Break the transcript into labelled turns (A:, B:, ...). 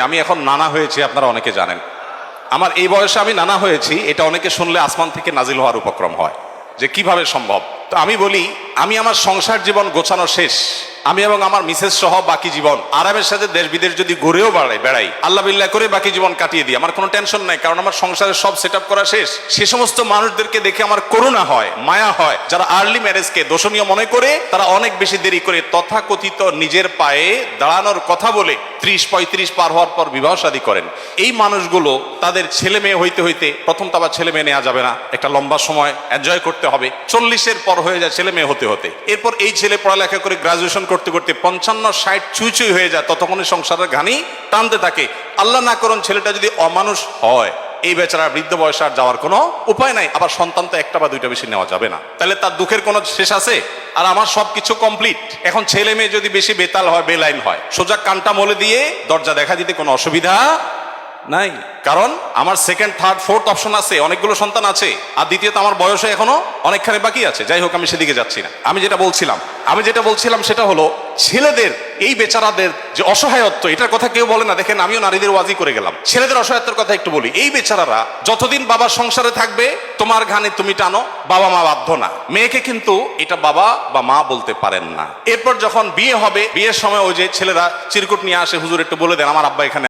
A: আমি এখন নানা হয়েছি, আপনারা অনেকে জানেন। আমার এই বয়সে আমি নানা হয়েছি, এটা অনেকে শুনলে আসমান থেকে নাজিল হওয়ার উপক্রম হয় যে কিভাবে সম্ভব। তো আমি বলি, আমি আমার সংসার জীবন গোছানো শেষ, আমি এবং আমার মিসেস সহ বাকি জীবন আরামের সাথে দেশ বিদেশ যদি ঘুরেও বেড়াই, আল্লাহ বিল্লাহ করে বাকি জীবন কাটিয়ে দিই, আমার কোনো টেনশন নাই, কারণ আমার সংসারের সব সেট আপ করা শেষ। সে সমস্ত মানুষদেরকে দেখে আমার করুণা হয়, মায়া হয়, যারা আর্লি ম্যারেজকে দোষণীয় মনে করে, তারা অনেক বেশি দেরি করে তথাকথিত নিজের পায়ে দাঁড়ানোর কথা বলে 30-35 পার হওয়ার পর বিবাহ শাদী করেন। এই মানুষগুলো তাদের ছেলে মেয়ে হইতে হইতে, প্রথম তো আবার ছেলে মেয়ে নেওয়া যাবে না, একটা লম্বা সময় এনজয় করতে হবে, 40-এর পর হয়ে যায় ছেলে মেয়ে হতে হতে। এরপর এই ছেলে পড়ালেখা করে গ্রাজুয়েশন করতে করতে 55-60 চুই হয়ে যায়, ততক্ষণে সংসারের ঘানি টানতে থাকে। আল্লাহ না করুন ছেলেটা যদি অমানুষ হয়, এই বেচারা বৃদ্ধ বয়সে আর যাওয়ার কোনো উপায় নাই। আবার সন্তান তো একটা বা দুইটা বেশি নেওয়া যাবে না, তাহলে তার দুঃখের কোনো শেষ আছে? আর আমার সবকিছু কমপ্লিট। এখন ছেলে মেয়ে যদি বেশি বেতাল হয়, বেলাইন হয়, সোজা কানটা মলে দিয়ে দরজা দেখা দিতে কোনো অসুবিধা নাই, কারণ আমার সেকেন্ড থার্ড ফোর্থ অপশন আছে, অনেকগুলো সন্তান আছে। আর দ্বিতীয়ত আমার বয়সে এখনো অনেকখানি বাকি আছে। যাই হোক, আমি সেদিকে যাচ্ছি না। আমি যেটা বলছিলাম সেটা হলো, ছেলেদের এই বেচারাদের যে অসহায়ত্ব, এটার কথা কেউ বলে না। দেখেন, আমিও নারীদের ওয়াজি করে গেলাম, ছেলেদের অসহায়ত্বের কথা একটু বলি। এই বেচারারা যতদিন বাবার সংসারে থাকবে, তোমার ঘানে তুমি টানো, বাবা মা বাধ্য না। মেয়েকে কিন্তু এটা বাবা বা মা বলতে পারেন না। এরপর যখন বিয়ে হবে, বিয়ের সময় ওই যে ছেলেরা চিরকুট নিয়ে আসে, হুজুর একটু বলে দেন আমার আব্বা এখানে